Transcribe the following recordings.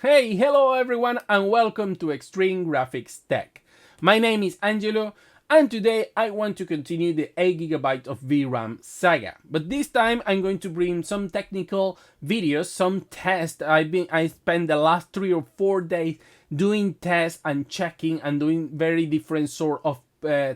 Hey, hello everyone and welcome to Extreme Graphics Tech. My name is Angelo and today I want to continue the 8 GB of VRAM saga. But this time I'm going to bring some technical videos, some tests. I spent the last 3 or 4 days doing tests and checking and doing very different sort of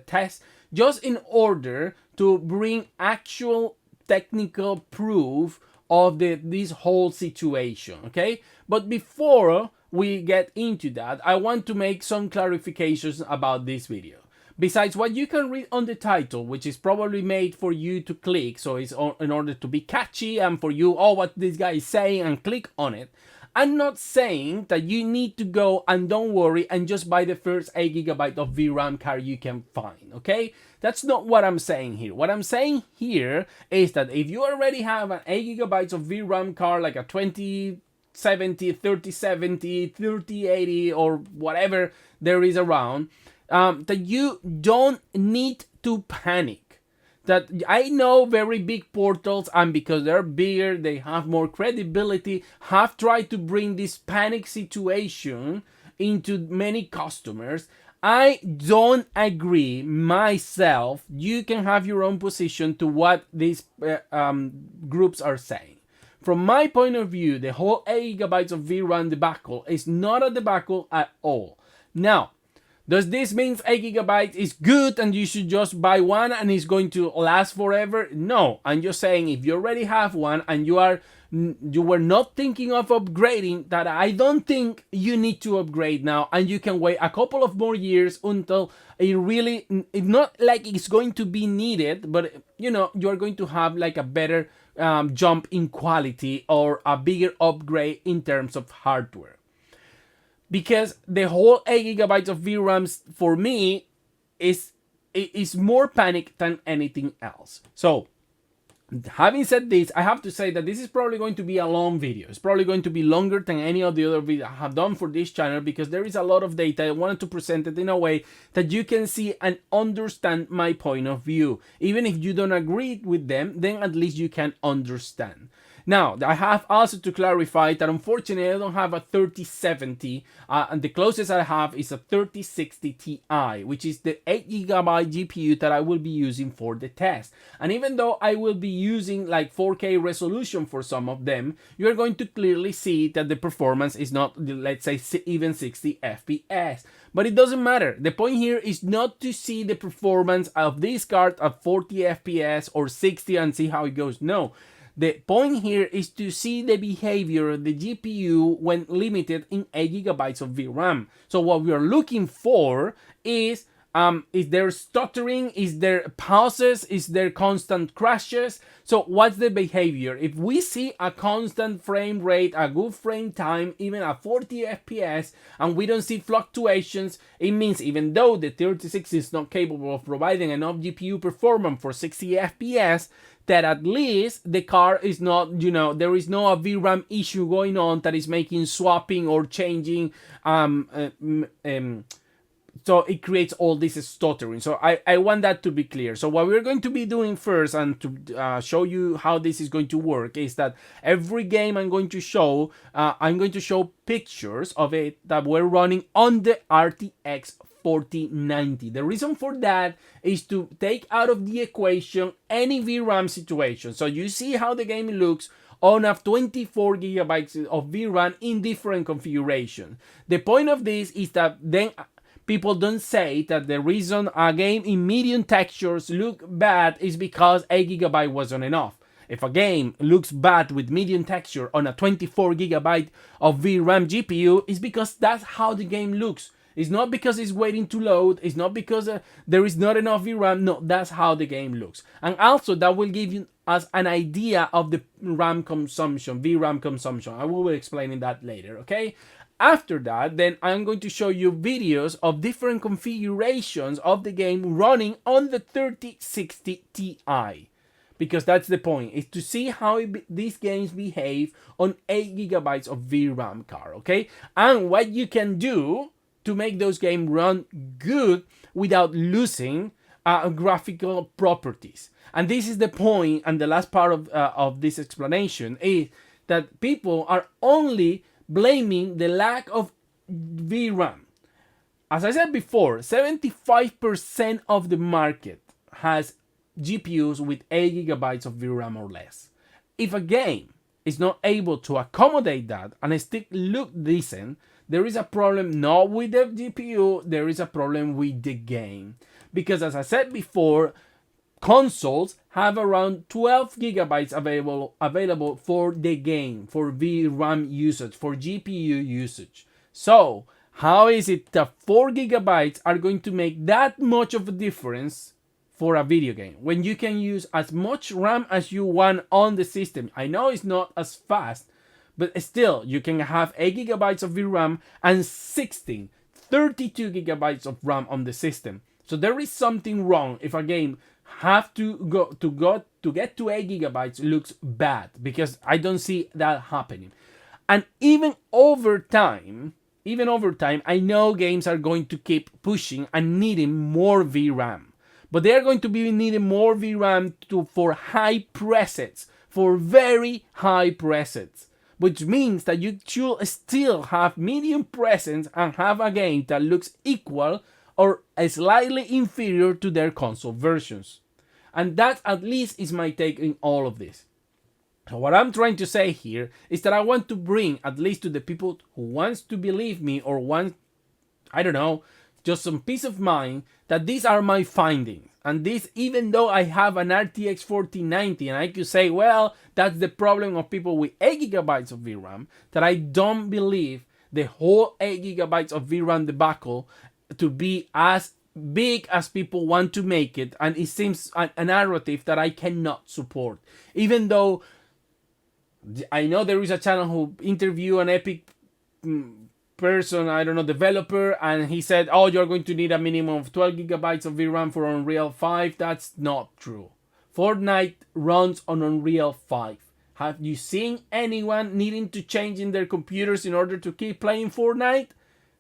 tests just in order to bring actual technical proof of this whole situation, okay? But before we get into that, I want to make some clarifications about this video. Besides what you can read on the title, which is probably made for you to click, so it's in order to be catchy and for you, oh, what this guy is saying, and click on it. I'm not saying that you need to go and don't worry and just buy the first 8 GB of VRAM card you can find, okay? That's not what I'm saying here. What I'm saying here is that if you already have an 8 GB of VRAM card, like a 2070, 3070, 3080, or whatever there is around, that you don't need to panic. That I know very big portals, and because they're bigger, they have more credibility, have tried to bring this panic situation into many customers. I don't agree myself. You can have your own position to what these groups are saying. From my point of view, the whole 8 GB of VRAM debacle is not a debacle at all. Now, does this mean 8 GB is good and you should just buy one and it's going to last forever? No, I'm just saying if you already have one and you were not thinking of upgrading, that I don't think you need to upgrade now, and you can wait a couple of more years until it's not like it's going to be needed, but you're going to have like a better jump in quality or a bigger upgrade in terms of hardware. Because the whole 8 GB of VRAMs for me is more panic than anything else. So, having said this, I have to say that this is probably going to be a long video. It's probably going to be longer than any of the other videos I have done for this channel because there is a lot of data. I wanted to present it in a way that you can see and understand my point of view. Even if you don't agree with them, then at least you can understand. Now, I have also to clarify that unfortunately I don't have a 3070 and the closest I have is a 3060 Ti, which is the 8 GB GPU that I will be using for the test. And even though I will be using like 4K resolution for some of them, you're going to clearly see that the performance is not, let's say, even 60 FPS. But it doesn't matter. The point here is not to see the performance of this card at 40 FPS or 60 and see how it goes. No. The point here is to see the behavior of the GPU when limited in 8 GB of VRAM. So what we are looking for is there stuttering, is there pauses, is there constant crashes? So what's the behavior? If we see a constant frame rate, a good frame time, even at 40 FPS, and we don't see fluctuations, it means even though the 3060 is not capable of providing enough GPU performance for 60 FPS, that at least the car is not, there is no VRAM issue going on that is making swapping or changing, so it creates all this stuttering. So I want that to be clear. So what we're going to be doing first, and to show you how this is going to work, is that every game I'm going to show pictures of it that we're running on the RTX 4090. The reason for that is to take out of the equation any VRAM situation. So you see how the game looks on a 24 GB of VRAM in different configurations. The point of this is that then people don't say that the reason a game in medium textures look bad is because 8 GB wasn't enough. If a game looks bad with medium texture on a 24 GB of VRAM GPU, it's because that's how the game looks. It's not because it's waiting to load. It's not because there is not enough VRAM. No, that's how the game looks. And also that will give us an idea of the RAM consumption, VRAM consumption. I will be explaining that later, okay? After that, then I'm going to show you videos of different configurations of the game running on the 3060 Ti. Because that's the point, is to see how these games behave on 8 GB of VRAM card, okay? And what you can do to make those games run good without losing graphical properties. And this is the point, and the last part of this explanation is that people are only blaming the lack of VRAM. As I said before, 75% of the market has GPUs with 8 gigabytes of VRAM or less. If a game is not able to accommodate that and still look decent, there is a problem not with the GPU, there is a problem with the game. Because as I said before, consoles have around 12 gigabytes available for the game, for VRAM usage, for GPU usage. So, how is it that 4 gigabytes are going to make that much of a difference for a video game when you can use as much RAM as you want on the system? I know it's not as fast, but still, you can have 8 gigabytes of VRAM and 32 gigabytes of RAM on the system. So there is something wrong if a game have to get to 8 gigabytes looks bad, because I don't see that happening. And even over time, I know games are going to keep pushing and needing more VRAM. But they are going to be needing more VRAM for high presets, for very high presets. Which means that you should still have medium presets and have a game that looks equal or slightly inferior to their console versions. And that at least is my take in all of this. So what I'm trying to say here is that I want to bring, at least to the people who wants to believe me or want, I don't know, just some peace of mind, that these are my findings. And this, even though I have an RTX 4090 and I could say, well, that's the problem of people with 8 gigabytes of VRAM, that I don't believe the whole 8 gigabytes of VRAM debacle to be as big as people want to make it. And it seems a narrative that I cannot support. Even though I know there is a channel who interview an Epic person, I don't know, developer, and he said, oh, you're going to need a minimum of 12 gigabytes of VRAM for Unreal 5. That's not true. Fortnite runs on Unreal 5. Have you seen anyone needing to change in their computers in order to keep playing Fortnite?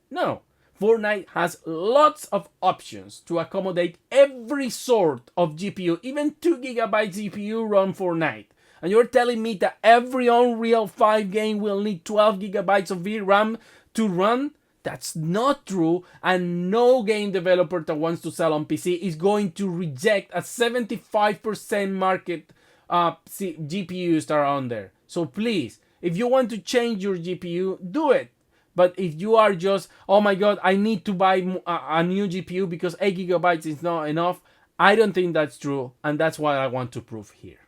No. Fortnite has lots of options to accommodate every sort of GPU. Even 2 gigabyte GPU run Fortnite. And you're telling me that every Unreal 5 game will need 12 gigabytes of VRAM to run? That's not true, and no game developer that wants to sell on PC is going to reject a 75% market GPUs that are on there. So please, if you want to change your GPU, do it. But if you are just, oh my god, I need to buy a new GPU because 8 gigabytes is not enough, I don't think that's true, and that's what I want to prove here.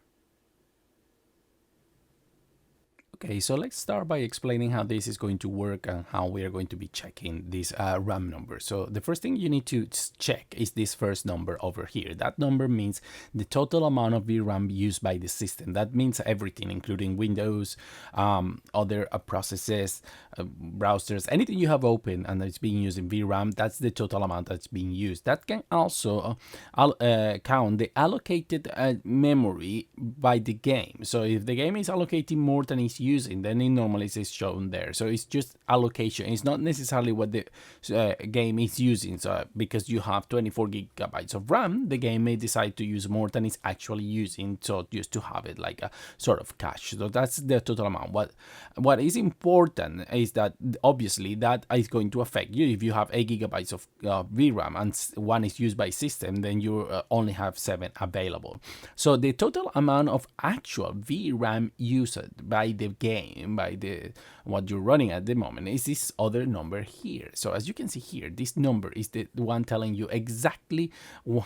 Okay, so let's start by explaining how this is going to work and how we are going to be checking this RAM number. So the first thing you need to check is this first number over here. That number means the total amount of VRAM used by the system. That means everything, including Windows, other processes, browsers, anything you have open and it's being used in VRAM, that's the total amount that's being used. That can also count the allocated memory by the game. So if the game is allocating more than it's using, then it normally is shown there. So it's just allocation. It's not necessarily what the game is using. So because you have 24 gigabytes of RAM, the game may decide to use more than it's actually using, so just to have it like a sort of cache. So that's the total amount. What is important is that obviously that is going to affect you. If you have 8 gigabytes of VRAM and one is used by system, then you only have 7 available. So the total amount of actual VRAM used by the game, by the what you're running at the moment, is this other number here. So as you can see here, this number is the one telling you exactly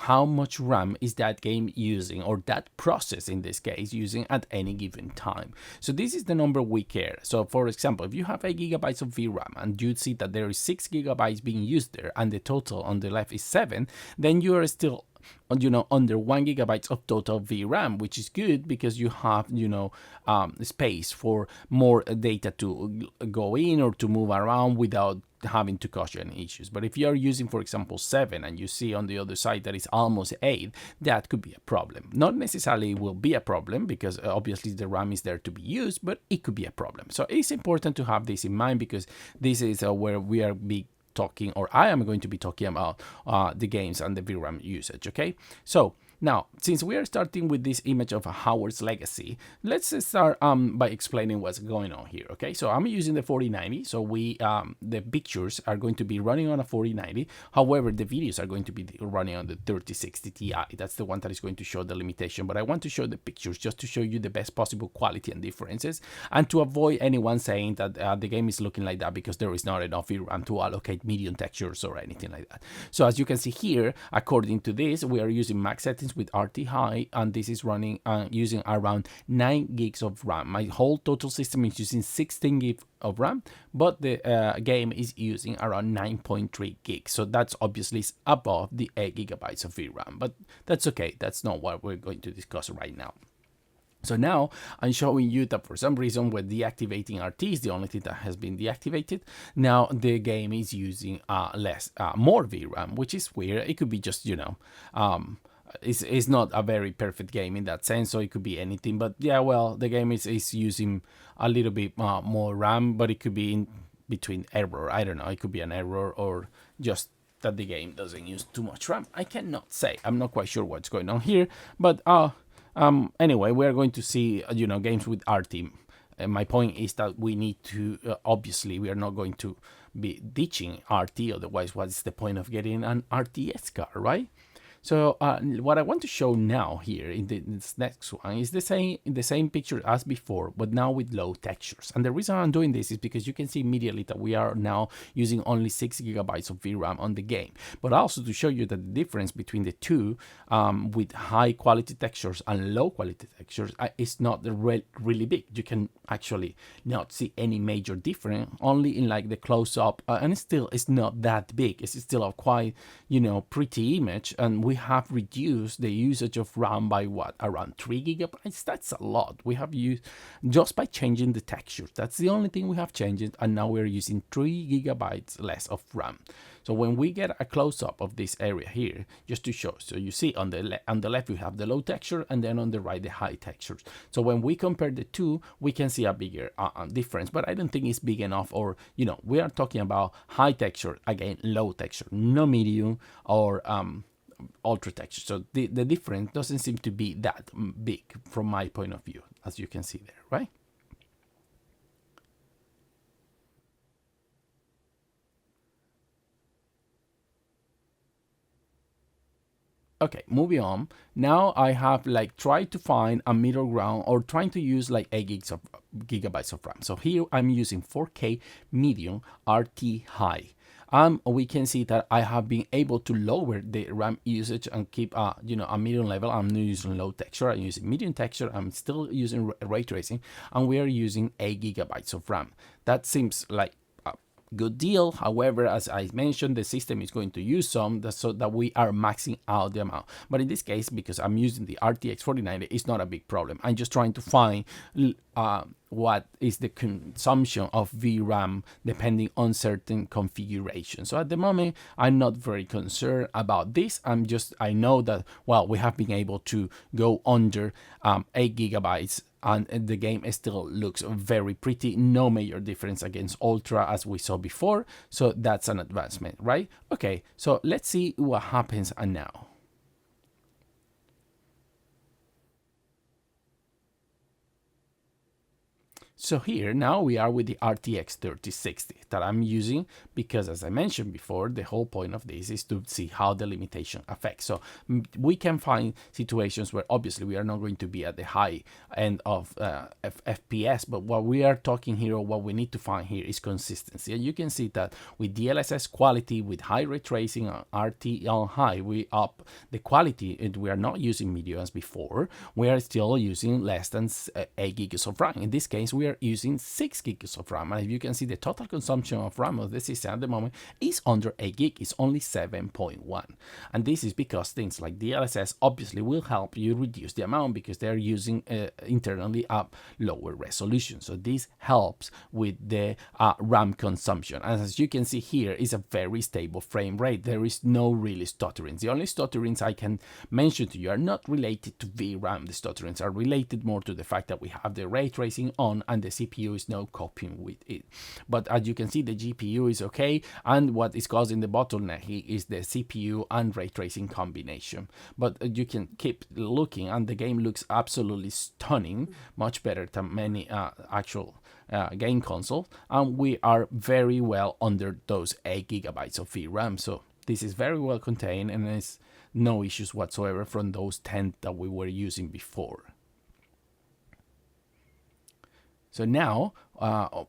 how much RAM is that game using, or that process in this case using at any given time. So this is the number we care. So for example, if you have 8 gigabytes of VRAM and you see that there is 6 gigabytes being used there and the total on the left is 7, then you are still under 1 gigabyte of total VRAM, which is good because you have space for more data to go in or to move around without having to cause you any issues. But if you are using, for example, 7 and you see on the other side that it's almost 8, that could be a problem. Not necessarily will be a problem because obviously the RAM is there to be used, but it could be a problem. So it's important to have this in mind because this is where we are talking, or I am going to be talking about the games and the VRAM usage. Okay, so Now, since we are starting with this image of a Hogwarts Legacy, let's start by explaining what's going on here. Okay, so I'm using the 4090, so the pictures are going to be running on a 4090. However, the videos are going to be running on the 3060 Ti. That's the one that is going to show the limitation. But I want to show the pictures just to show you the best possible quality and differences, and to avoid anyone saying that the game is looking like that because there is not enough VRAM to allocate medium textures or anything like that. So as you can see here, according to this, we are using max settings with RT high, and this is running using around 9 gigs of RAM. My whole total system is using 16 gigs of RAM, but the game is using around 9.3 gigs. So that's obviously above the 8 gigabytes of VRAM, but that's okay. That's not what we're going to discuss right now. So now I'm showing you that for some reason when deactivating RT is the only thing that has been deactivated. Now the game is using more VRAM, which is weird. It could be just, it's not a very perfect game in that sense, so it could be anything. But yeah, well, the game is using a little bit more RAM, but it could be in between error. I don't know. It could be an error or just that the game doesn't use too much RAM. I cannot say. I'm not quite sure what's going on here, but anyway, we're going to see, games with RT. My point is that we need to, obviously, we are not going to be ditching RT, otherwise what's the point of getting an RTS card, right? So what I want to show now here in this next one is the same picture as before, but now with low textures. And the reason I'm doing this is because you can see immediately that we are now using only 6 gigabytes of VRAM on the game, but also to show you that the difference between the two with high quality textures and low quality textures is not really big. You can actually not see any major difference, only in like the close-up, and it's not that big. It's still a quite, pretty image, and we have reduced the usage of RAM by around 3 gigabytes. That's a lot. We have used just by changing the textures. That's the only thing we have changed, and now we're using 3 gigabytes less of RAM. So when we get a close-up of this area here, just to show, so you see on the left we have the low texture, and then on the right the high textures. So when we compare the two, we can see a bigger difference, but I don't think it's big enough. Or we are talking about high texture, again low texture, no medium or ultra texture. So the difference doesn't seem to be that big from my point of view, as you can see there, right? Okay, moving on. Now I have tried to find a middle ground, or trying to use 8 gigabytes of RAM. So here I'm using 4K medium RT high. We can see that I have been able to lower the RAM usage and keep a medium level. I'm not using low texture, I'm using medium texture, I'm still using ray tracing, and we are using 8 gigabytes of RAM. That seems like good deal. However, as I mentioned, the system is going to use some so that we are maxing out the amount. But in this case, because I'm using the RTX 4090, it's not a big problem. I'm just trying to find what is the consumption of VRAM depending on certain configurations. So at the moment, I'm not very concerned about this. I know that, well, we have been able to go under 8 gigabytes, and the game still looks very pretty. No major difference against Ultra as we saw before. So that's an advancement, right? Okay, so let's see what happens now. So here now we are with the RTX 3060 that I'm using because, as I mentioned before, the whole point of this is to see how the limitation affects. So we can find situations where obviously we are not going to be at the high end of FPS, but what we are talking here, or what we need to find here, is consistency. And you can see that with DLSS quality, with high ray tracing on RT on high, we up the quality, and we are not using medium as before. We are still using less than 8 gigs of RAM. In this case, we are using 6 gigs of RAM, and if you can see, the total consumption of RAM of the system at the moment is under 8 gig. It's only 7.1, and this is because things like DLSS obviously will help you reduce the amount because they're using internally a lower resolution. So this helps with the RAM consumption, and as you can see here, is a very stable frame rate. There is no really stutterings. The only stutterings I can mention to you are not related to VRAM. The stutterings are related more to the fact that we have the ray tracing on and and the CPU is not coping with it. But as you can see, the GPU is okay, and what is causing the bottleneck is the CPU and ray tracing combination. But you can keep looking, and the game looks absolutely stunning, much better than many actual game console, and we are very well under those 8 gigabytes of VRAM. So this is very well contained, and it's no issues whatsoever from those 10 that we were using before. So now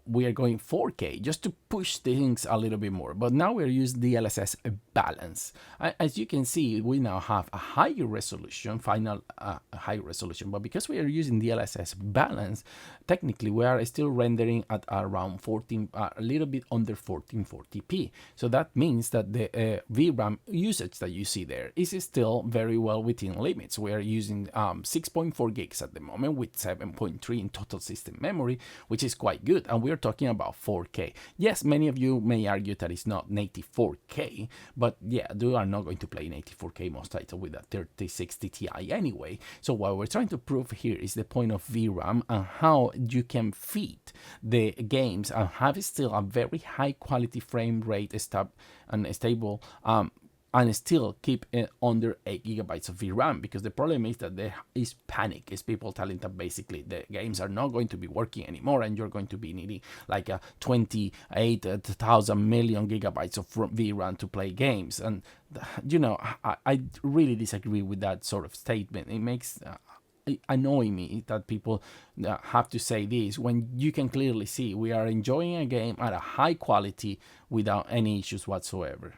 we are going 4K just to push things a little bit more. But now we're using DLSS balance. As you can see, we now have a higher resolution, higher resolution. But because we are using DLSS balance, technically we are still rendering at around a little bit under 1440p. So that means that the VRAM usage that you see there is still very well within limits. We are using 6.4 gigs at the moment with 7.3 in total system memory, which is quite good, and we're talking about 4K. Yes, many of you may argue that it's not native 4K, but yeah, you are not going to play native 4K most titles with a 3060 Ti anyway. So what we're trying to prove here is the point of VRAM and how you can feed the games and have still a very high quality frame rate and stable and still keep it under 8 gigabytes of VRAM, because the problem is that there is panic. It's people telling that basically the games are not going to be working anymore and you're going to be needing like a 28,000 million gigabytes of VRAM to play games. And you know, I really disagree with that sort of statement. It makes annoy me that people have to say this when you can clearly see we are enjoying a game at a high quality without any issues whatsoever.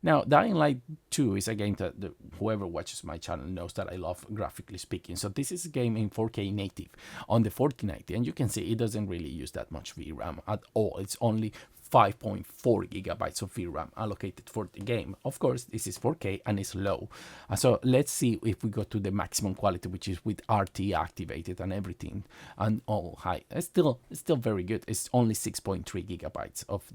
Now, Dying Light 2 is a game that whoever watches my channel knows that I love, graphically speaking. So this is a game in 4K native on the 4090, and you can see it doesn't really use that much VRAM at all. It's only 5.4 gigabytes of VRAM allocated for the game. Of course, this is 4K and it's low. So let's see if we go to the maximum quality, which is with RT activated and everything and all high. It's still very good. It's only 6.3 gigabytes of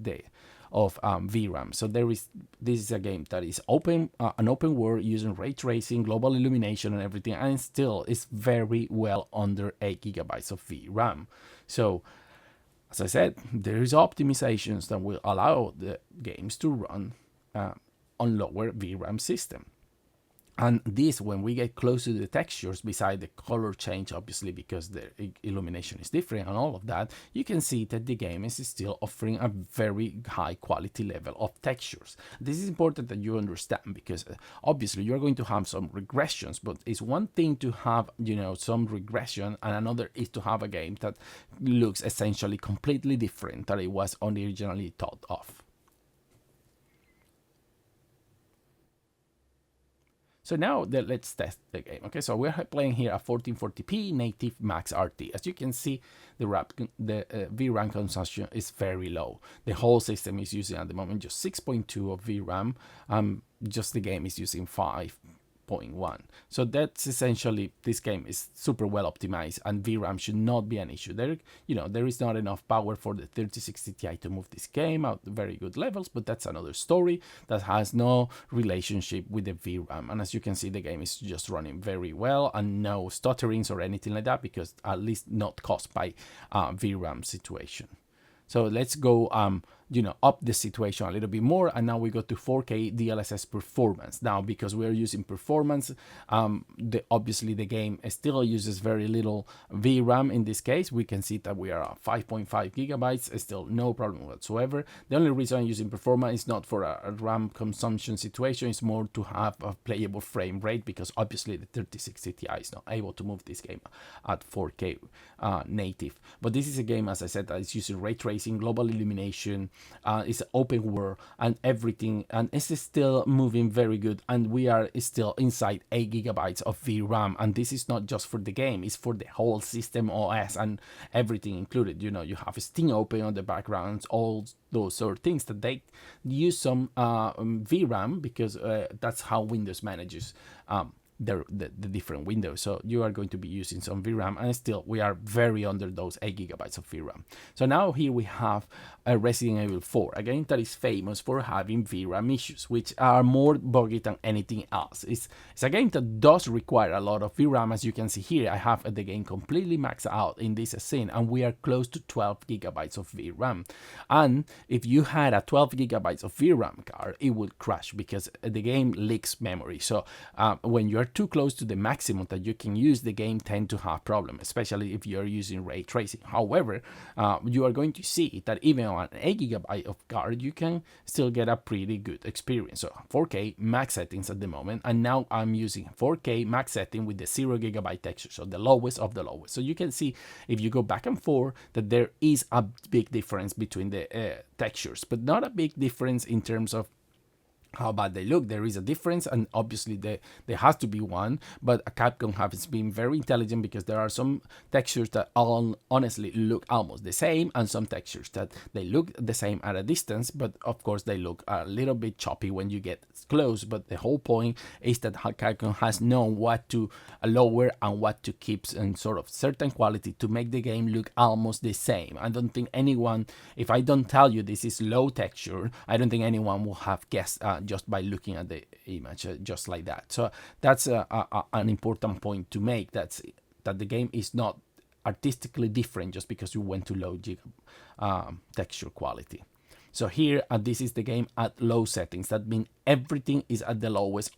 VRAM. So this is a game that is an open world using ray tracing, global illumination and everything, and still is very well under 8 gigabytes of VRAM. So as I said, there is optimizations that will allow the games to run on lower VRAM system. And this, when we get close to the textures, beside the color change, obviously, because the illumination is different and all of that, you can see that the game is still offering a very high quality level of textures. This is important that you understand, because obviously you're going to have some regressions, but it's one thing to have, you know, some regression, and another is to have a game that looks essentially completely different than it was originally thought of. So now let's test the game. Okay, so we're playing here at 1440p native max RT. As you can see, the VRAM consumption is very low. The whole system is using at the moment just 6.2 of VRAM. Just the game is using 5.1. So that's essentially, this game is super well optimized, and VRAM should not be an issue. There is not enough power for the 3060 Ti to move this game at very good levels, but that's another story that has no relationship with the VRAM. And as you can see, the game is just running very well and no stutterings or anything like that, because at least not caused by VRAM situation. So let's go up the situation a little bit more, and now we go to 4K DLSS performance. Now, because we're using performance, obviously the game still uses very little VRAM. In this case, we can see that we are at 5.5 gigabytes, still no problem whatsoever. The only reason I'm using performance is not for a RAM consumption situation, it's more to have a playable frame rate, because obviously the 3060 Ti is not able to move this game at 4K native. But this is a game, as I said, that is using ray tracing, global illumination, it's open world and everything, and it's still moving very good, and we are still inside 8 gigabytes of VRAM, and this is not just for the game, it's for the whole system OS and everything included. You know, you have Steam open on the background, all those sort of things that they use some VRAM, because that's how Windows manages the different windows. So you are going to be using some VRAM, and still we are very under those 8 gigabytes of VRAM. So now here we have a Resident Evil 4, a game that is famous for having VRAM issues, which are more buggy than anything else. It's a game that does require a lot of VRAM. As you can see here, I have the game completely maxed out in this scene, and we are close to 12 gigabytes of VRAM. And if you had a 12 gigabytes of VRAM card, it would crash because the game leaks memory. So when you're too close to the maximum that you can use, the game tend to have problems, especially if you're using ray tracing. However, you are going to see that even on an 8 gigabyte of card, you can still get a pretty good experience. So 4K max settings at the moment, and now I'm using 4K max setting with the 0 gigabyte texture, so the lowest of the lowest. So you can see, if you go back and forth, that there is a big difference between the textures, but not a big difference in terms of how bad they look. There is a difference, and obviously there has to be one, but Capcom has been very intelligent, because there are some textures that all honestly look almost the same, and some textures that they look the same at a distance, but of course they look a little bit choppy when you get close. But the whole point is that Capcom has known what to lower and what to keep in sort of certain quality to make the game look almost the same. I don't think anyone, if I don't tell you this is low texture, I don't think anyone will have guessed just by looking at the image just like that. So that's an important point to make, that the game is not artistically different just because you went to low texture quality. So here, this is the game at low settings. That means everything is at the lowest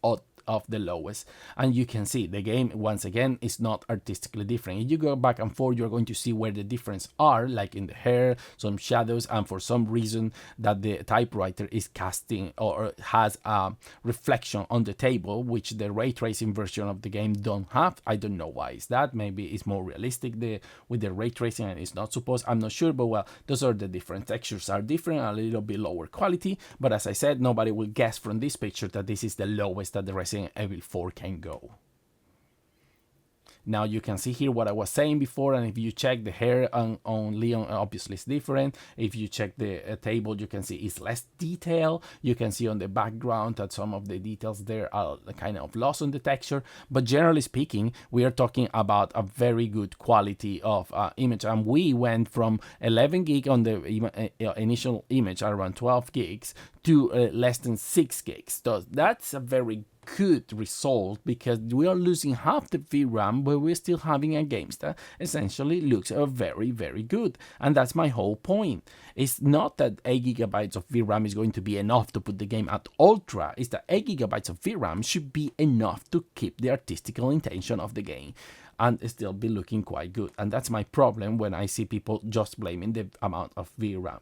of the lowest, and you can see the game once again is not artistically different. If you go back and forth, you're going to see where the difference are, like in the hair, some shadows, and for some reason that the typewriter is casting or has a reflection on the table, which the ray tracing version of the game don't have. I don't know why is that. Maybe it's more realistic with the ray tracing, and it's not supposed, I'm not sure, but well, those are the different textures are different, a little bit lower quality, but as I said, nobody will guess from this picture that this is the lowest that the Resident Evil 4 can go. Now you can see here what I was saying before, and if you check the hair on Leon, obviously it's different. If you check the table, you can see it's less detail. You can see on the background that some of the details there are kind of lost on the texture, but generally speaking, we are talking about a very good quality of image, and we went from 11 gig on the initial image, around 12 gigs, to less than 6 gigs. So that's a very good result, because we are losing half the VRAM, but we're still having a game that essentially looks very, very good. And that's my whole point. It's not that 8 gigabytes of VRAM is going to be enough to put the game at ultra. It's that 8 gigabytes of VRAM should be enough to keep the artistical intention of the game and still be looking quite good. And that's my problem when I see people just blaming the amount of VRAM.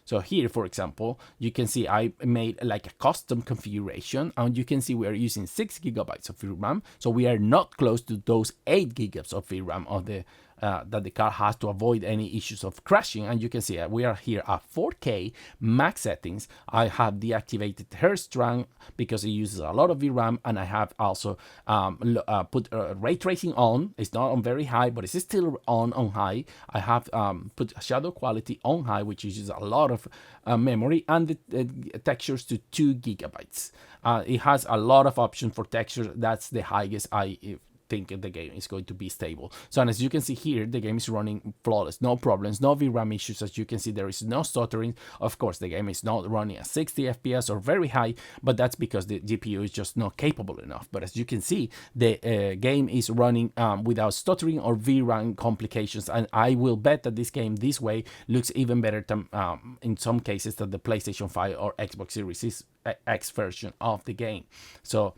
So here, for example, you can see I made like a custom configuration, and you can see we are using 6 gigabytes of VRAM. So we are not close to those 8 gigabytes of VRAM of the that the car has to avoid any issues of crashing. And you can see we are here at 4K max settings. I have deactivated hair strand because it uses a lot of VRAM, and I have also put ray tracing on. It's not on very high, but it's still on high. I have put shadow quality on high, which uses a lot of memory, and the textures to 2 gigabytes. It has a lot of options for texture. That's the highest I think the game is going to be stable. So, and as you can see here, the game is running flawless, no problems, no VRAM issues. As you can see, there is no stuttering. Of course, the game is not running at 60 FPS or very high, but that's because the GPU is just not capable enough. But as you can see, the game is running without stuttering or VRAM complications, and I will bet that this game this way looks even better than in some cases than the PlayStation 5 or Xbox Series X version of the game. So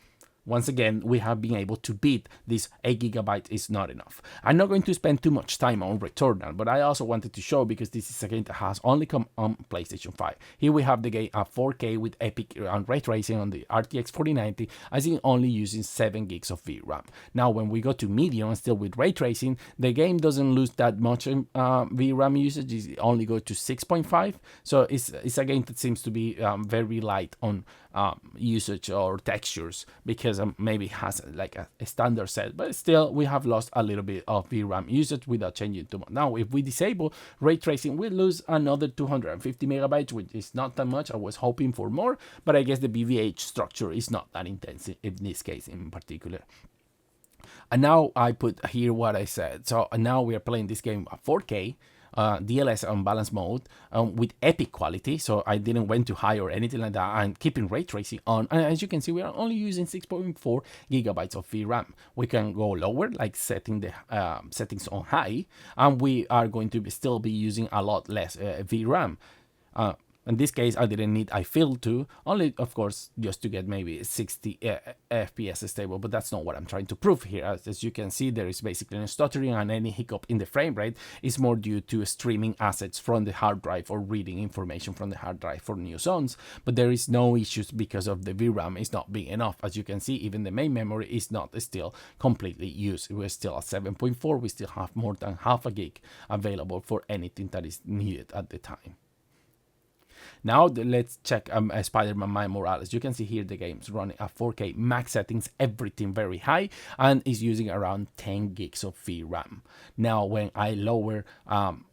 once again, we have been able to beat this 8 gigabyte is not enough. I'm not going to spend too much time on Returnal, but I also wanted to show, because this is a game that has only come on PlayStation 5. Here we have the game at 4K with epic and ray tracing on the RTX 4090, as in only using 7 gigs of VRAM. Now, when we go to medium and still with ray tracing, the game doesn't lose that much VRAM usage. It only goes to 6.5. So it's a game that seems to be very light on usage or textures, because because maybe it has like a standard set, but still we have lost a little bit of VRAM usage without changing too much. Now, if we disable ray tracing, we lose another 250 megabytes, which is not that much. I was hoping for more, but I guess the BVH structure is not that intense in this case in particular. And now I put here what I said. So now we are playing this game at 4K, DLS on balance mode with epic quality. So I didn't went too high or anything like that, and keeping ray tracing on. And as you can see, we are only using 6.4 gigabytes of VRAM. We can go lower, like setting the settings on high, and we are going to still be using a lot less VRAM. In this case, I didn't need I feel to, only of course just to get maybe 60 FPS stable, but that's not what I'm trying to prove here. As you can see, there is basically no stuttering, and any hiccup in the frame rate is more due to streaming assets from the hard drive or reading information from the hard drive for new zones. But there is no issues because of the VRAM is not big enough. As you can see, even the main memory is not still completely used. We're still at 7.4. We still have more than half a gig available for anything that is needed at the time. Now let's check Spider-Man Miles Morales. You can see here the game's running at 4K max settings, everything very high, and is using around 10 gigs of VRAM. Now when I lower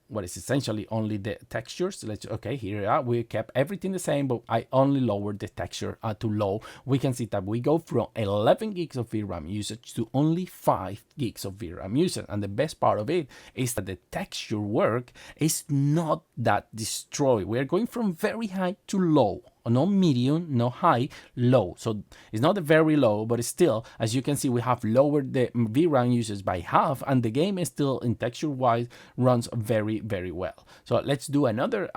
what is essentially only the textures, okay, here we kept everything the same, but I only lowered the texture to low. We can see that we go from 11 gigs of VRAM usage to only 5 gigs of VRAM usage. And the best part of it is that the texture work is not that destroyed. We are going from very high to low. No medium, no high, low. So it's not a very low, but it's still, as you can see, we have lowered the VRAM usage by half, and the game is still in texture-wise runs very, very well. So let's do another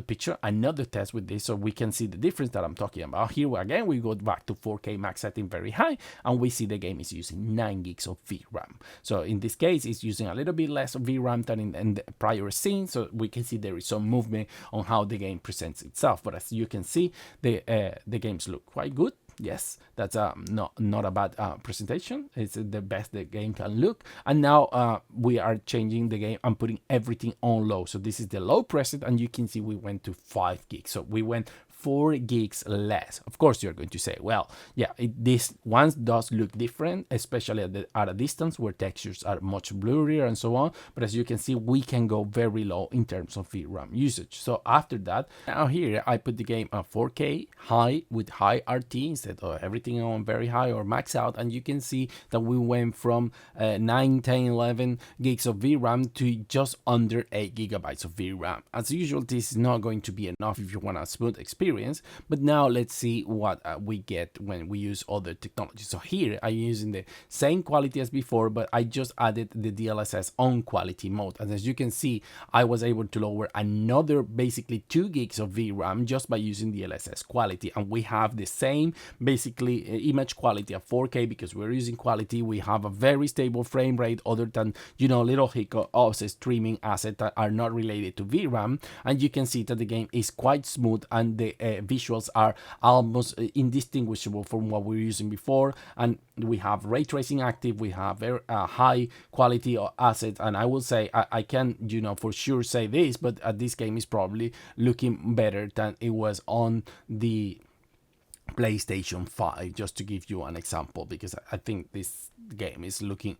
picture, another test with this, so we can see the difference that I'm talking about. Here again, we go back to 4K max setting very high, and we see the game is using 9 gigs of VRAM. So in this case, it's using a little bit less of VRAM than in the prior scene. So we can see there is some movement on how the game presents itself. But as you can see, the games look quite good. Yes, that's not a bad presentation. It's the best the game can look. And now we are changing the game and putting everything on low. So this is the low preset, and you can see we went to 5 gigs. So we went 4 gigs less. Of course, you're going to say, well, yeah, this one does look different, especially at a distance where textures are much blurrier and so on. But as you can see, we can go very low in terms of VRAM usage. So after that, now here I put the game at 4K high with high RT instead of everything on very high or max out, and you can see that we went from 9, 10, 11 gigs of VRAM to just under 8 gigabytes of VRAM. As usual, this is not going to be enough if you want a smooth experience. But now let's see what we get when we use other technologies. So here I'm using the same quality as before, but I just added the DLSS on quality mode. And as you can see, I was able to lower another basically 2 gigs of VRAM just by using DLSS quality. And we have the same basically image quality of 4K because we're using quality. We have a very stable frame rate other than, little hiccups streaming assets that are not related to VRAM. And you can see that the game is quite smooth, and the visuals are almost indistinguishable from what we were using before. And we have ray tracing active, we have very high quality assets, and I will say I can for sure say this, but this game is probably looking better than it was on the PlayStation 5, just to give you an example, because I think this game is looking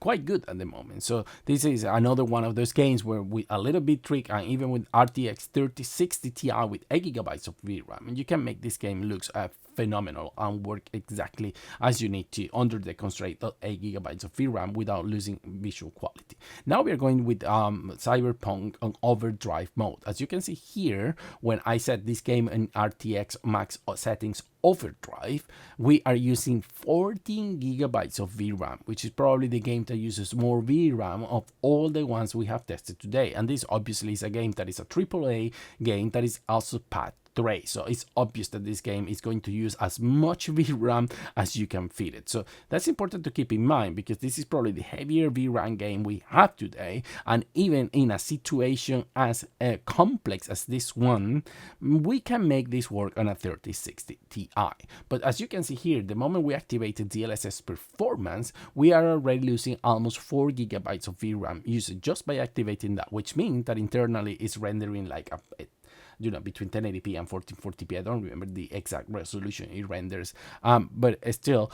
quite good at the moment. So this is another one of those games where with a little bit trick, and even with RTX 3060 Ti with 8 gigabytes of VRAM, and you can make this game looks phenomenal and work exactly as you need to under the constraint of 8 gigabytes of VRAM without losing visual quality. Now we are going with Cyberpunk on overdrive mode. As you can see here, when I set this game in RTX max settings overdrive, we are using 14 gigabytes of VRAM, which is probably the game that uses more VRAM of all the ones we have tested today. And this obviously is a game that is a AAA game that is also packed. So it's obvious that this game is going to use as much VRAM as you can feed it. So that's important to keep in mind, because this is probably the heavier VRAM game we have today. And even in a situation as complex as this one, we can make this work on a 3060 Ti. But as you can see here, the moment we activated DLSS performance, we are already losing almost 4 gigabytes of VRAM usage just by activating that, which means that internally it's rendering like a between 1080p and 1440p. I don't remember the exact resolution it renders, but still,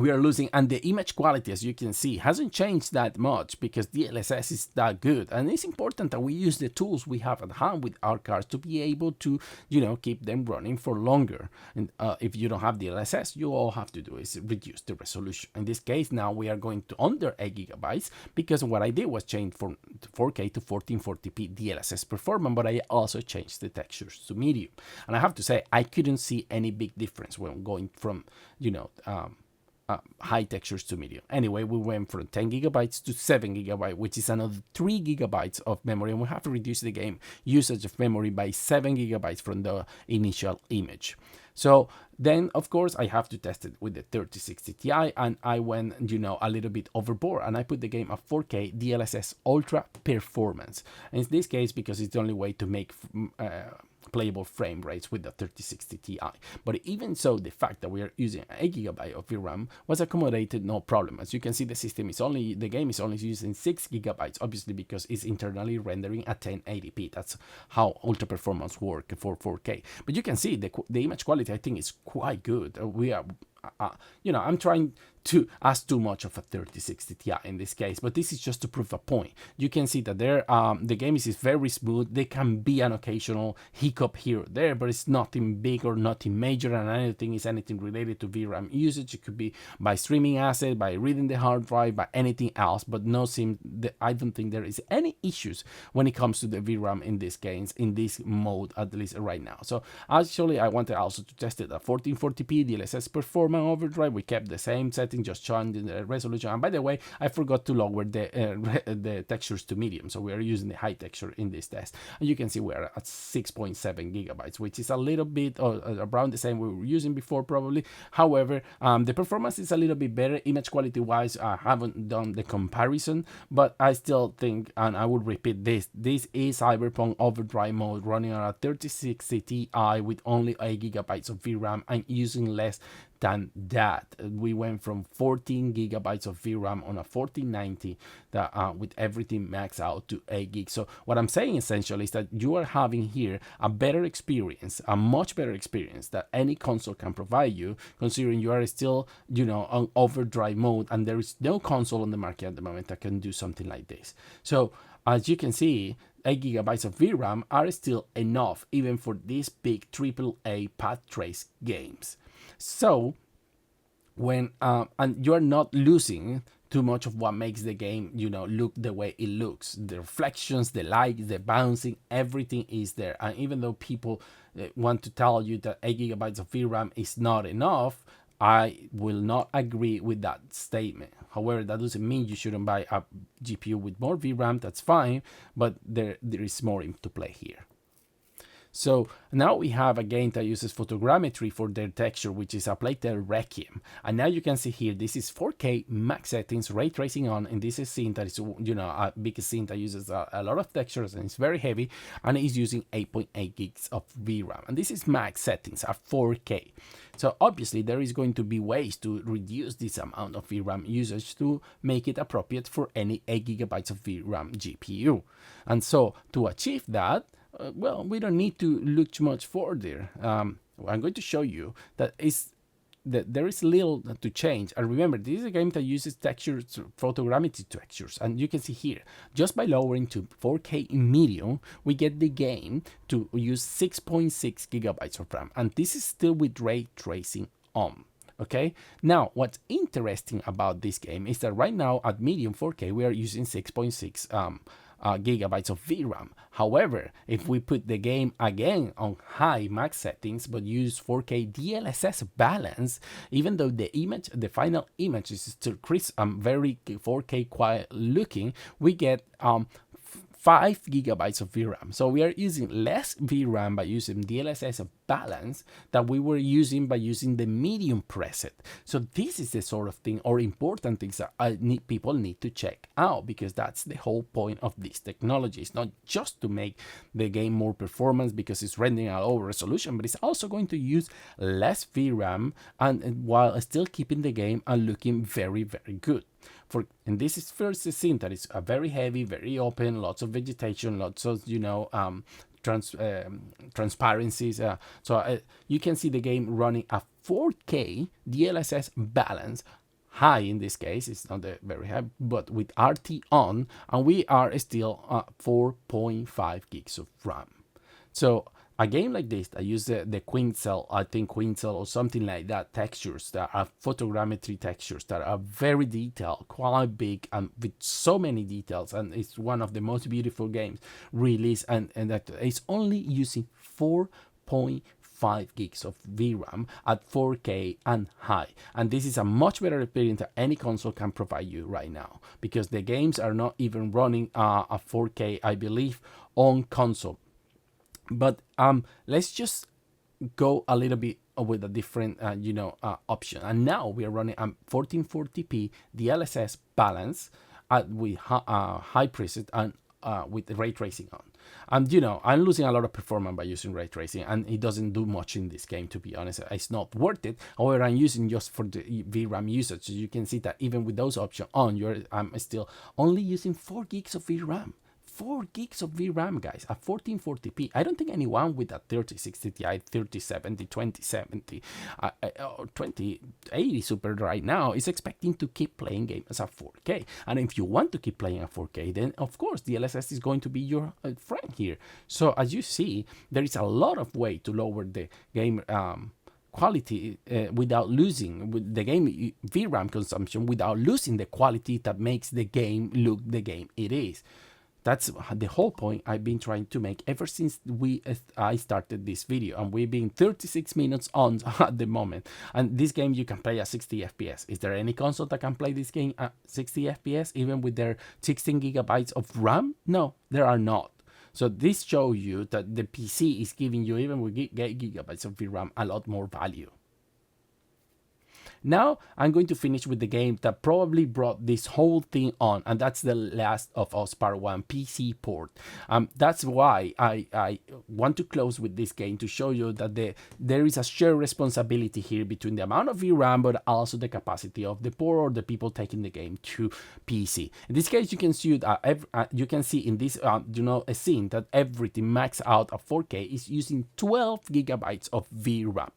we are losing, and the image quality, as you can see, hasn't changed that much because DLSS is that good. And it's important that we use the tools we have at hand with our cards to be able to, keep them running for longer. And if you don't have DLSS, you all have to do is reduce the resolution. In this case, now we are going to under 8 gigabytes because what I did was change from 4K to 1440p DLSS performance, but I also changed the textures to medium. And I have to say, I couldn't see any big difference when going from, high textures to medium. Anyway, we went from 10 gigabytes to 7 gigabytes, which is another 3 gigabytes of memory, and we have to reduce the game usage of memory by 7 gigabytes from the initial image. So then, of course, I have to test it with the 3060 Ti, and I went, a little bit overboard, and I put the game at 4K DLSS Ultra Performance. And in this case, because it's the only way to make playable frame rates with the 3060 Ti. But even so, the fact that we are using 8 GB of VRAM was accommodated, no problem. As you can see, the game is only using 6 GB, obviously because it's internally rendering at 1080p. That's how ultra performance work for 4K. But you can see the image quality, I think, is quite good. I'm trying to ask too much of a 3060 Ti in this case, but this is just to prove a point. You can see that the game is very smooth. There can be an occasional hiccup here or there, but it's nothing big or nothing major, and I don't think it's anything related to VRAM usage. It could be by streaming asset, by reading the hard drive, by anything else, but I don't think there is any issues when it comes to the VRAM in this games, in this mode, at least right now. So actually, I wanted also to test it at 1440p DLSS performance overdrive. We kept the same setting, just changing the resolution. And by the way, I forgot to lower the textures to medium, so we are using the high texture in this test. And you can see we're at 6.7 gigabytes, which is a little bit around the same we were using before, probably. However, the performance is a little bit better. Image quality wise, I haven't done the comparison, but I still think, and I will repeat this is Cyberpunk overdrive mode running on a 3060 Ti with only 8 gigabytes of VRAM and using less than that. We went from 14 gigabytes of VRAM on a 1490 with everything maxed out to 8 gigs. So what I'm saying essentially is that you are having here a better experience, a much better experience that any console can provide you, considering you are still, on overdrive mode, and there is no console on the market at the moment that can do something like this. So as you can see, 8 gigabytes of VRAM are still enough even for these big AAA path trace games. So when and you're not losing too much of what makes the game, look the way it looks. The reflections, the light, the bouncing, everything is there. And even though people want to tell you that 8 gigabytes of VRAM is not enough, I will not agree with that statement. However, that doesn't mean you shouldn't buy a GPU with more VRAM. That's fine, but there is more to play here. So now we have a game that uses photogrammetry for their texture, which is a Tale Requiem. And now you can see here, this is 4K max settings, ray tracing on, and this is scene that is, a big scene that uses a lot of textures and it's very heavy, and it is using 8.8 gigs of VRAM. And this is max settings at 4K. So obviously there is going to be ways to reduce this amount of VRAM usage to make it appropriate for any 8 gigabytes of VRAM GPU. And so to achieve that, we don't need to look too much further. I'm going to show you that there is little to change. And remember, this is a game that uses textures, photogrammetry textures. And you can see here, just by lowering to 4K in medium, we get the game to use 6.6 gigabytes of RAM. And this is still with ray tracing on. Okay, now what's interesting about this game is that right now at medium 4K, we are using 6.6 gigabytes of VRAM. However, if we put the game again on high max settings but use 4K DLSS balance, even though the final image is still crisp and very 4K quiet looking, we get 5 gigabytes of VRAM. So we are using less VRAM by using DLSS balance that we were using by using the medium preset. So this is the sort of thing, or important things that people need to check out, because that's the whole point of this technology. It's not just to make the game more performance because it's rendering at lower resolution, but it's also going to use less VRAM and while still keeping the game and looking very, very good. And this is first a scene that is very heavy, very open, lots of vegetation, lots of transparencies. So you can see the game running at 4K DLSS balance. High in this case, it's not very high, but with RT on, and we are still 4.5 gigs of RAM. So a game like this that uses the Quinzel, I think Quinzel or something like that, textures that are photogrammetry textures that are very detailed, quite big, and with so many details, and it's one of the most beautiful games released, and that it's only using 4.5 gigs of VRAM at 4K and high, and this is a much better experience that any console can provide you right now, because the games are not even running a 4K, I believe, on console. But let's just go a little bit with a different option, and now we are running 1440p DLSS balance with high preset and with ray tracing on. And I'm losing a lot of performance by using ray tracing, and it doesn't do much in this game, to be honest. It's not worth it. However, I'm using just for the VRAM usage, so you can see that even with those options on, I'm still only using 4 gigs of VRAM. 4 gigs of VRAM, guys, at 1440p. I don't think anyone with a 3060 Ti, 3070, 2070, or 2080 Super right now is expecting to keep playing games at 4K. And if you want to keep playing at 4K, then of course DLSS is going to be your friend here. So as you see, there is a lot of way to lower the game quality without losing with the game VRAM consumption, without losing the quality that makes the game look the game it is. That's the whole point I've been trying to make ever since I started this video, and we've been 36 minutes on at the moment. And this game you can play at 60 FPS. Is there any console that can play this game at 60 FPS even with their 16 gigabytes of RAM? No, there are not. So this shows you that the PC is giving you, even with gigabytes of VRAM, a lot more value. Now I'm going to finish with the game that probably brought this whole thing on, and that's The Last of Us Part 1 PC port. That's why I want to close with this game, to show you that there is a shared responsibility here between the amount of VRAM, but also the capacity of the port or the people taking the game to PC. In this case, you can see you can see in this a scene that everything maxed out at 4K is using 12 gigabytes of VRAM.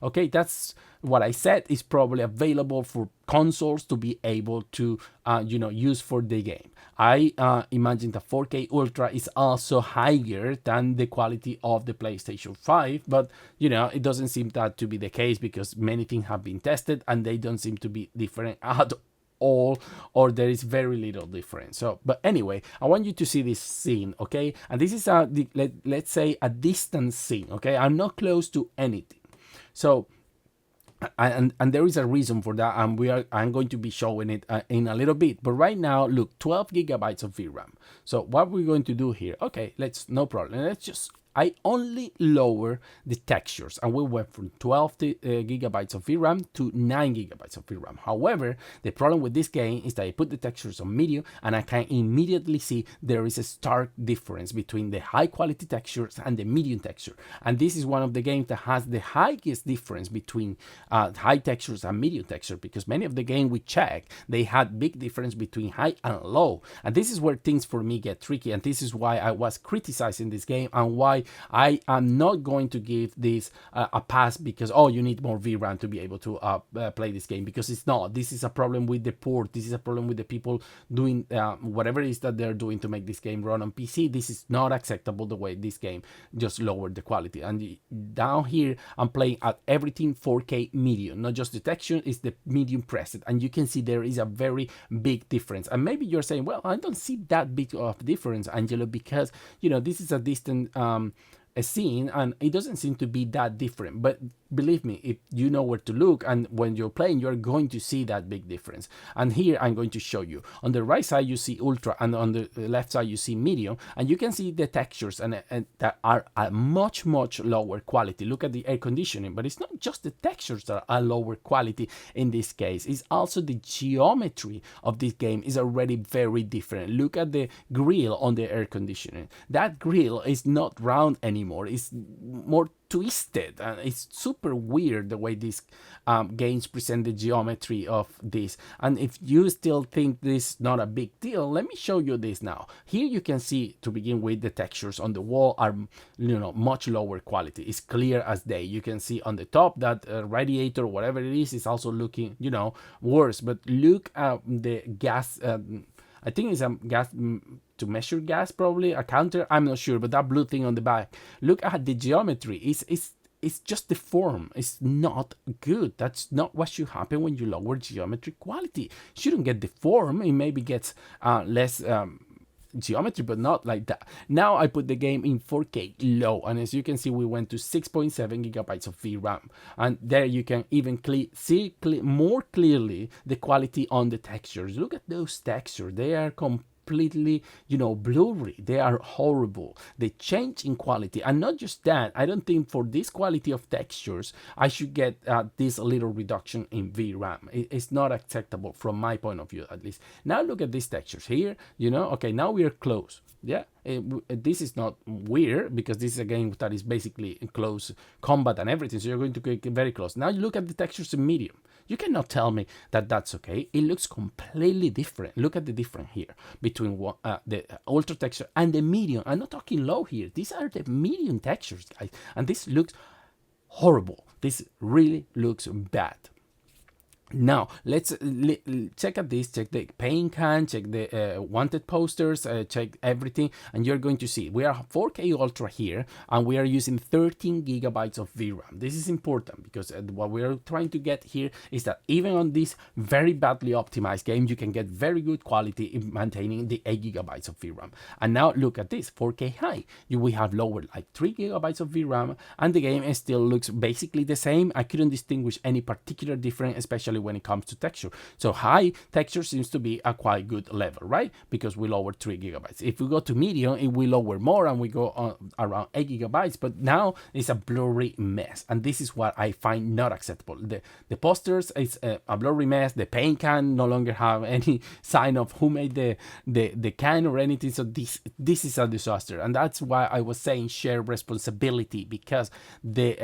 Okay, that's what I said is probably available for consoles to be able to use for the game. I imagine the 4K Ultra is also higher than the quality of the PlayStation 5, but it doesn't seem that to be the case, because many things have been tested and they don't seem to be different at all, or there is very little difference. So, but anyway, I want you to see this scene, okay? And this is let's say a distant scene, okay? I'm not close to anything. So, and there is a reason for that, and I'm going to be showing it in a little bit. But right now, look, 12 gigabytes of VRAM. So what we're going to do here, okay, no problem. I only lower the textures, and we went from 12 gigabytes of VRAM to 9 gigabytes of VRAM. However, the problem with this game is that I put the textures on medium, and I can immediately see there is a stark difference between the high quality textures and the medium texture. And this is one of the games that has the highest difference between high textures and medium texture, because many of the games we checked, they had big difference between high and low. And this is where things for me get tricky, and this is why I was criticizing this game, and why I am not going to give this a pass, because you need more VRAM to be able to play this game, because it's not. This is a problem with the port. This is a problem with the people doing whatever it is that they're doing to make this game run on PC. This is not acceptable, the way this game just lowered the quality. And down here, I'm playing at everything 4K medium, not just the texture, it's the medium preset, and you can see there is a very big difference. And maybe you're saying, well, I don't see that big of difference, Angelo, because this is a distant scene and it doesn't seem to be that different. But believe me, if you know where to look, and when you're playing, you're going to see that big difference. And here I'm going to show you. On the right side you see ultra, and on the left side you see medium, and you can see the textures and that are a much lower quality. Look at the air conditioning, but it's not just the textures that are lower quality in this case, it's also the geometry of this game is already very different. Look at the grill on the air conditioning. That grill is not round anymore, it's more twisted, and it's super weird the way these games present the geometry of this. And if you still think this is not a big deal, let me show you this now. Here you can see, to begin with, the textures on the wall are much lower quality. It's clear as day. You can see on the top that radiator, whatever it is also looking worse. But look at the gas. I think it's a gas to measure gas, probably a counter. I'm not sure, but that blue thing on the back. Look at the geometry. It's just the form. It's not good. That's not what should happen when you lower geometry quality. You shouldn't get the form. It maybe gets less geometry, but not like that. Now I put the game in 4K low, and as you can see, we went to 6.7 gigabytes of VRAM, and there you can even see more clearly the quality on the textures. Look at those textures. They are completely blurry. They are horrible. They change in quality. And not just that, I don't think for this quality of textures I should get this little reduction in VRAM. It's not acceptable from my point of view, at least. Now look at these textures here. Okay, now we are close. Yeah, this is not weird because this is a game that is basically in close combat and everything, so you're going to get very close. Now you look at the textures in medium. You cannot tell me that that's okay. It looks completely different. Look at the difference here between the ultra texture and the medium. I'm not talking low here. These are the medium textures, guys, and this looks horrible. This really looks bad. Now let's check at this. Check the paint can, check the wanted posters, check everything, and you're going to see we are 4K ultra here, and we are using 13 gigabytes of VRAM. This is important because what we're trying to get here is that even on this very badly optimized game, you can get very good quality in maintaining the 8 gigabytes of VRAM. And now look at this 4K high. We have lowered like 3 gigabytes of VRAM, and the game still looks basically the same. I couldn't distinguish any particular difference, especially when it comes to texture. So high texture seems to be a quite good level, right? Because we lowered 3 gigabytes. If we go to medium, it will lower more and we go on around 8 gigabytes, but now it's a blurry mess. And this is what I find not acceptable. The posters is a blurry mess. The paint can no longer have any sign of who made the can or anything. So this is a disaster. And that's why I was saying share responsibility, because the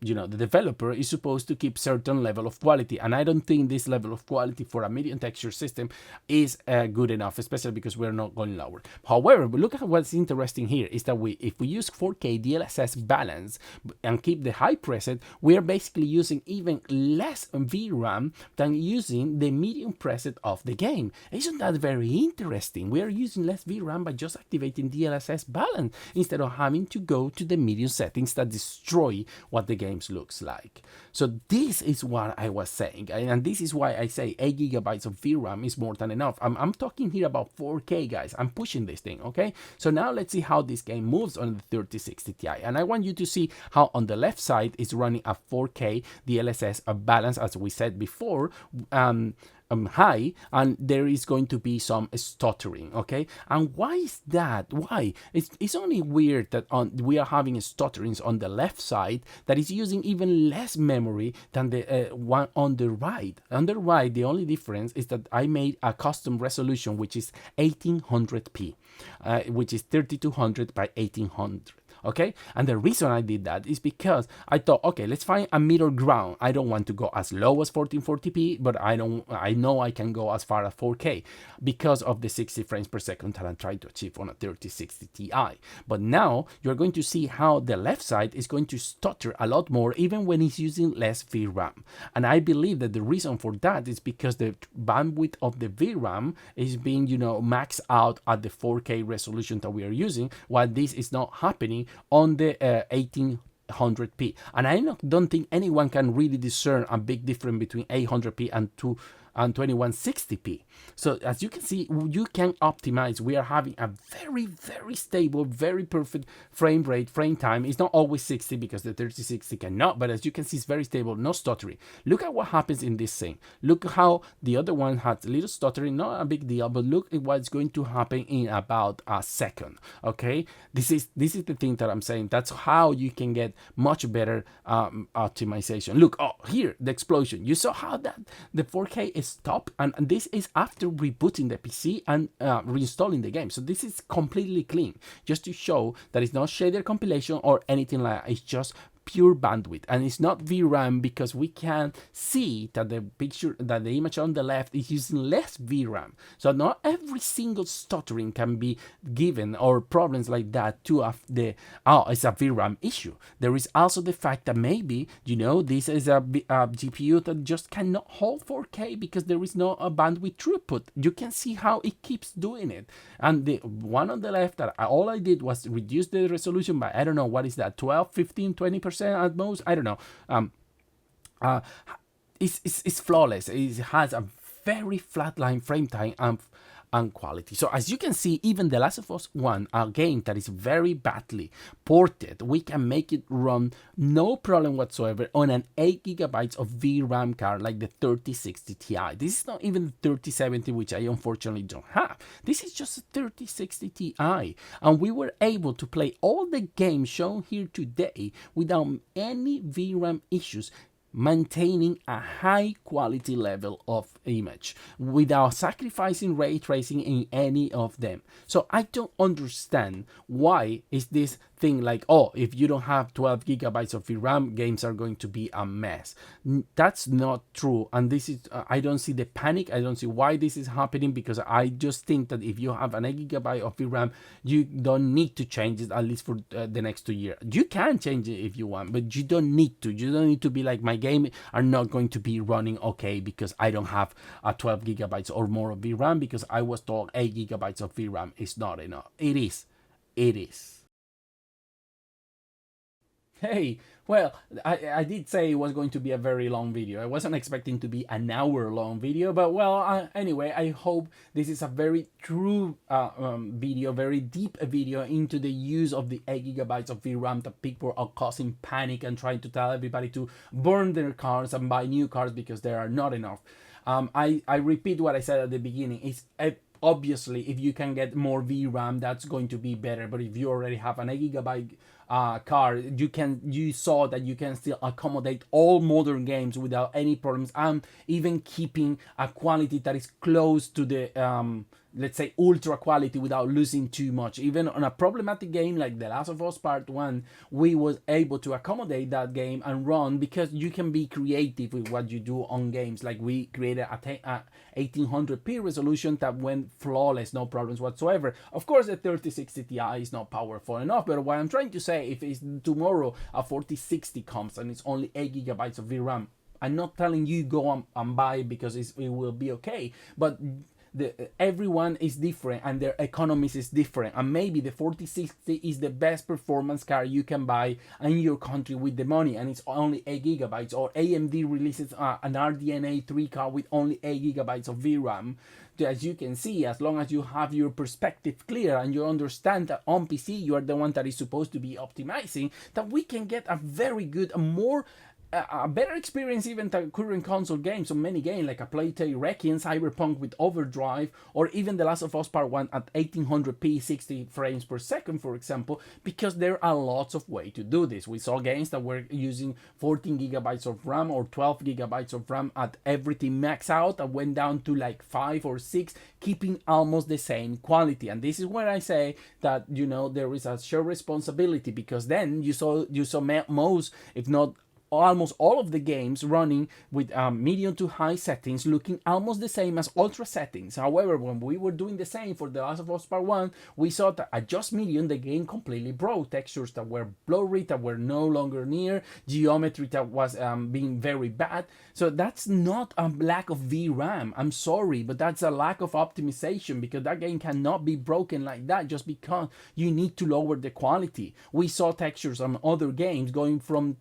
developer is supposed to keep certain level of quality, and I don't think this level of quality for a medium texture system is good enough, especially because we're not going lower. However, but look at what's interesting here is that if we use 4K DLSS balance and keep the high preset, we are basically using even less VRAM than using the medium preset of the game. Isn't that very interesting? We are using less VRAM by just activating DLSS balance instead of having to go to the medium settings that destroy what the game looks like. So this is what I was saying, and this is why I say 8 gigabytes of VRAM is more than enough. I'm talking here about 4K, guys. I'm pushing this thing, okay? So now let's see how this game moves on the 3060 Ti, and I want you to see how on the left side is running a 4K DLSS balance, as we said before, high, and there is going to be some stuttering, okay? And why is that? Why? It's only weird that we are having stutterings on the left side that is using even less memory than the one on the right. On the right, the only difference is that I made a custom resolution, which is 1800p, which is 3200 by 1800. Okay, and the reason I did that is because I thought, okay, let's find a middle ground. I don't want to go as low as 1440p, but I know I can go as far as 4K because of the 60 frames per second that I'm trying to achieve on a 3060 Ti. But now you're going to see how the left side is going to stutter a lot more even when it's using less VRAM. And I believe that the reason for that is because the bandwidth of the VRAM is being, maxed out at the 4K resolution that we are using, while this is not happening on the 1800p. And I don't think anyone can really discern a big difference between 800p and 2160p. So as you can see, you can optimize. We are having a very, very stable, very perfect frame rate, frame time. It's not always 60 because the 3060 cannot, but as you can see, it's very stable, no stuttering. Look at what happens in this thing. Look how the other one had a little stuttering, not a big deal, but look at what's going to happen in about a second. Okay, this is the thing that I'm saying. That's how you can get much better optimization. Look, here the explosion. You saw how that the 4K stop, and this is after rebooting the PC and reinstalling the game. So this is completely clean, just to show that it's not shader compilation or anything like that. It's just pure bandwidth, and it's not VRAM because we can see that the image on the left is using less VRAM. So not every single stuttering can be given or problems like that to it's a VRAM issue. There is also the fact that maybe this is a GPU that just cannot hold 4K because there is no bandwidth throughput. You can see how it keeps doing it. And the one on the left, that all I did was reduce the resolution by, I don't know, what is that, 12, 15, 20% at most, I don't know. It's flawless. It has a very flatline frame time and quality. So as you can see, even The Last of Us 1, a game that is very badly ported, we can make it run no problem whatsoever on an 8 gigabytes of VRAM card like the 3060 Ti. This is not even the 3070, which I unfortunately don't have. This is just a 3060 Ti, and we were able to play all the games shown here today without any VRAM issues, maintaining a high quality level of image without sacrificing ray tracing in any of them. So I don't understand why is this thing like, oh, if you don't have 12 gigabytes of VRAM, games are going to be a mess. That's not true, and this is I don't see the panic. I don't see why this is happening, because I just think that if you have an 8 gigabyte of VRAM, you don't need to change it, at least for the next 2 years. You can change it if you want, but you don't need to. You don't need to be like, my game are not going to be running okay because I don't have a 12 gigabytes or more of VRAM because I was told 8 gigabytes of VRAM is not enough. It is. Hey, well, I did say it was going to be a very long video. I wasn't expecting to be an hour long video, but well, anyway, I hope this is a very true video, very deep video into the use of the 8 gigabytes of VRAM that people are causing panic and trying to tell everybody to burn their cars and buy new cars because there are not enough. I repeat what I said at the beginning. It's obviously, if you can get more VRAM, that's going to be better. But if you already have an 8 gigabyte card, you saw that you can still accommodate all modern games without any problems, and even keeping a quality that is close to the let's say ultra quality without losing too much. Even on a problematic game like The Last of Us Part 1, we was able to accommodate that game and run, because you can be creative with what you do on games. Like we created a 1800p resolution that went flawless, no problems whatsoever. Of course, the 3060 Ti is not powerful enough, but what I'm trying to say, if it's tomorrow a 4060 comes and it's only 8 gigabytes of VRAM, I'm not telling you go and buy it because it will be okay, but everyone is different and their economies is different, and maybe the 4060 is the best performance card you can buy in your country with the money, and it's only 8 gigabytes, or AMD releases an RDNA 3 card with only 8 gigabytes of VRAM. As you can see, as long as you have your perspective clear and you understand that on PC you are the one that is supposed to be optimizing, that we can get a very good, a better experience even than current console games. So many games like a Tale Requiem, Cyberpunk with overdrive, or even The Last of Us Part 1 at 1800p 60 frames per second, for example, because there are lots of ways to do this. We saw games that were using 14 gigabytes of RAM or 12 gigabytes of RAM at everything max out, that went down to like 5 or 6, keeping almost the same quality. And this is where I say that, there is a shared responsibility, because then you saw most, if not almost all of the games running with medium to high settings, looking almost the same as ultra settings. However, when we were doing the same for The Last of Us Part 1, we saw that at just medium, the game completely broke. Textures that were blurry, that were no longer near, geometry that was being very bad. So that's not a lack of VRAM. I'm sorry, but that's a lack of optimization, because that game cannot be broken like that just because you need to lower the quality. We saw textures on other games going from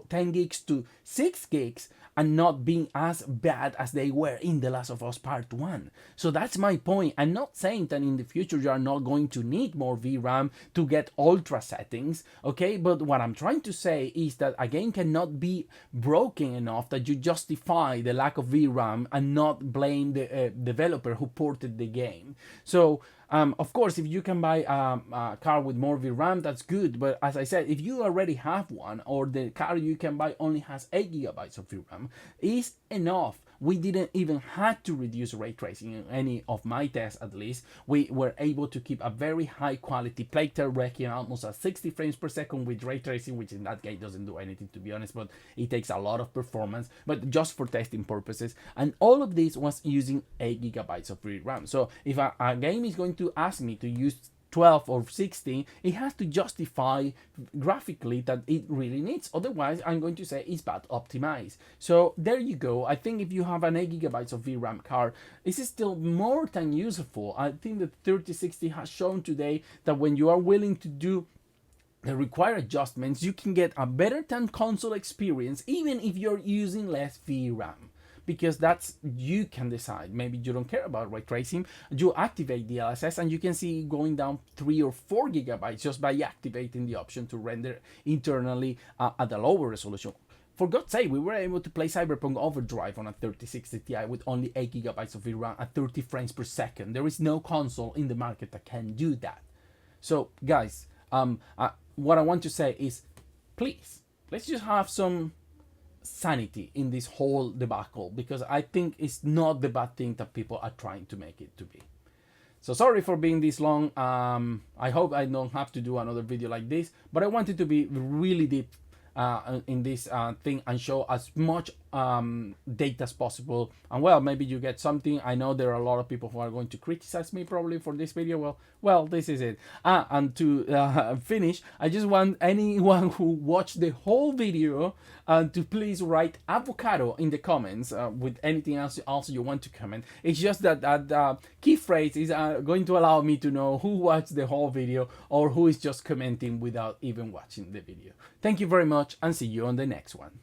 10 gigs to 6 gigs and not being as bad as they were in The Last of Us Part 1. So that's my point. I'm not saying that in the future you are not going to need more VRAM to get ultra settings, okay? But what I'm trying to say is that a game cannot be broken enough that you justify the lack of VRAM and not blame the developer who ported the game. So of course, if you can buy a car with more VRAM, that's good. But as I said, if you already have one, or the car you can buy only has 8 gigabytes of VRAM, is enough. we didn't even had to reduce ray tracing in any of my tests. At least we were able to keep a very high quality Tale Requiem almost at 60 frames per second with ray tracing, which in that game doesn't do anything, to be honest, but it takes a lot of performance, but just for testing purposes. And all of this was using 8 gigabytes of free RAM. So if a game is going to ask me to use 12 or 16, it has to justify graphically that it really needs. Otherwise, I'm going to say it's bad optimized. So there you go. I think if you have an 8 gigabytes of VRAM card, this is still more than useful. I think the 3060 has shown today that when you are willing to do the required adjustments, you can get a better than console experience, even if you're using less VRAM. Because that's, you can decide. Maybe you don't care about ray tracing, you activate the LSS and you can see going down 3 or 4 gigabytes just by activating the option to render internally at a lower resolution. For God's sake, we were able to play Cyberpunk Overdrive on a 3060 Ti with only 8 gigabytes of VRAM at 30 frames per second. There is no console in the market that can do that. So guys, what I want to say is, please, let's just have some sanity in this whole debacle, because I think it's not the bad thing that people are trying to make it to be. So sorry for being this long. I hope I don't have to do another video like this, but I wanted to be really deep in this thing and show as much data as possible. And well, maybe you get something. I know there are a lot of people who are going to criticize me probably for this video. Well, this is it. And to finish, I just want anyone who watched the whole video to please write avocado in the comments with anything else also you want to comment. It's just that that key phrase is going to allow me to know who watched the whole video or who is just commenting without even watching the video. Thank you very much and see you on the next one.